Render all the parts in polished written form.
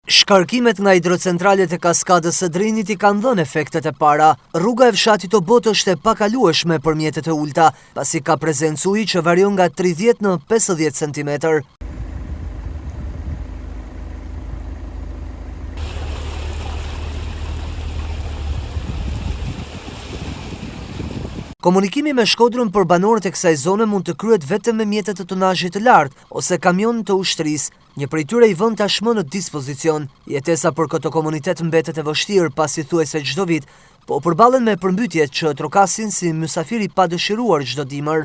Shkarkimet nga hidrocentralet e kaskadës së Drinit I kanë dhënë efektet e para. Rruga e fshatit Obot është e pakalueshme për mjetet e ulta, pasi ka prezencë uji që varion nga 30 në 50 cm. Komunikimi me Shkodrën për banorët e kësaj zone mund të kryhet vetëm me mjetet të tonazhit të lartë ose kamion të ushtrisë. Një prej tyre I vën tashmë në dispozicion. Jetesa për këtë komunitet mbetet e vështirë pasi thuajse çdo vit, po përballen me përmbytjet që trokasin si mysafir I padëshiruar çdo dimër.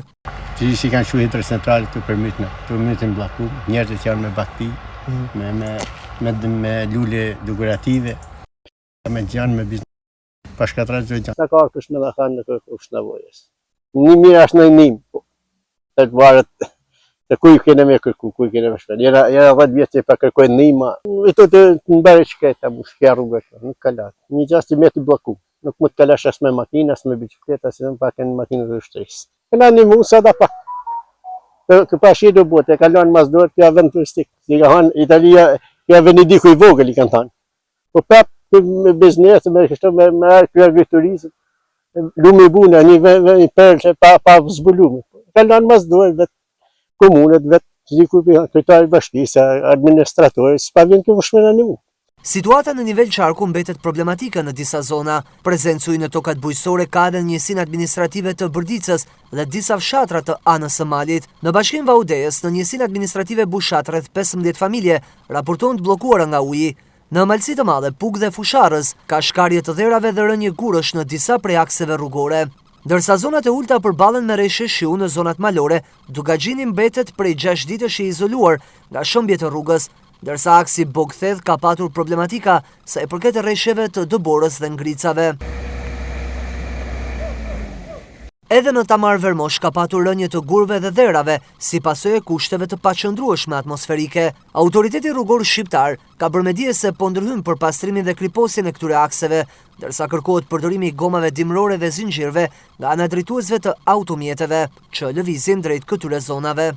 Që kanë shu hidrocentralet të përmytin bllakum, njerëzit janë me bakti, me lule dekorative, me gjanë, me biznes. Pashkatrat gjë gjanë. Sa ka arkush me dhakan në kërkush nevojës. Një mirë është në njëm, të të varet të kuj kene me kërku, kuj kene me shpër. Jera 10 vjetë që pa kërkojnë njëma, ito të mbere që kajta mu shkja rrugë që, nuk kalat. Një gjasti me të bloku, nuk mu të kalash as me makina, as me bicikleta, si në pak e në makinë të ushtrisë. Këna një mu, sa da pa. Të pashi do bote, e kalon mas dorë, kja vend turistik. Si ka hanë, Italia, kja Venediku I vogël I kanë thanë. Po prap, me biznes, me kështu, me kërë agriturizm, lume I buna, një perlë që pa zbulume. Kalon mas dorë, vetë komunet, vetë kryetari bashkisë, administratorë, s'pa vjen kjo vëshmena një mu. Situata në nivel qarku mbetet problematike në disa zona. Prezencë ujë në tokat bujqësore ka edhe njësinë administrative të Bërdicës dhe disa fshatra të anës së malit. Në bashkim Vaudejës, në njësinë administrative Bushat rreth 15 familje raportohen të bllokuara nga uji. Në Malësi të Madhe, Puk dhe Fusharës, ka shkarje të dherave dhe rënje gurësh në disa prej akseve rrugore. Ndërsa zonat e ulta përballen me rreshtje shiu në zonat malore, Dugaxhini mbetet prej 6 ditësh I izoluar nga shëmbjet e rrugës, ndërsa aksi Bogthed ka patur problematika sa I përket rreshtjeve të Dëborës dhe Ngricave. Edhe në Tamar Vermosh ka patur rënje të gurve dhe dherave, si pasojë e kushteve të paqëndrueshme atmosferike. Autoriteti rrugor shqiptar ka bërë me dije se po ndërhyjnë për pastrimin dhe kriposjen e këtyre akseve, ndërsa kërkohet përdorimi I gomave dimrore dhe zinxhirëve nga ana drejtuesve të automjeteve që lëvizin drejt këtyre zonave.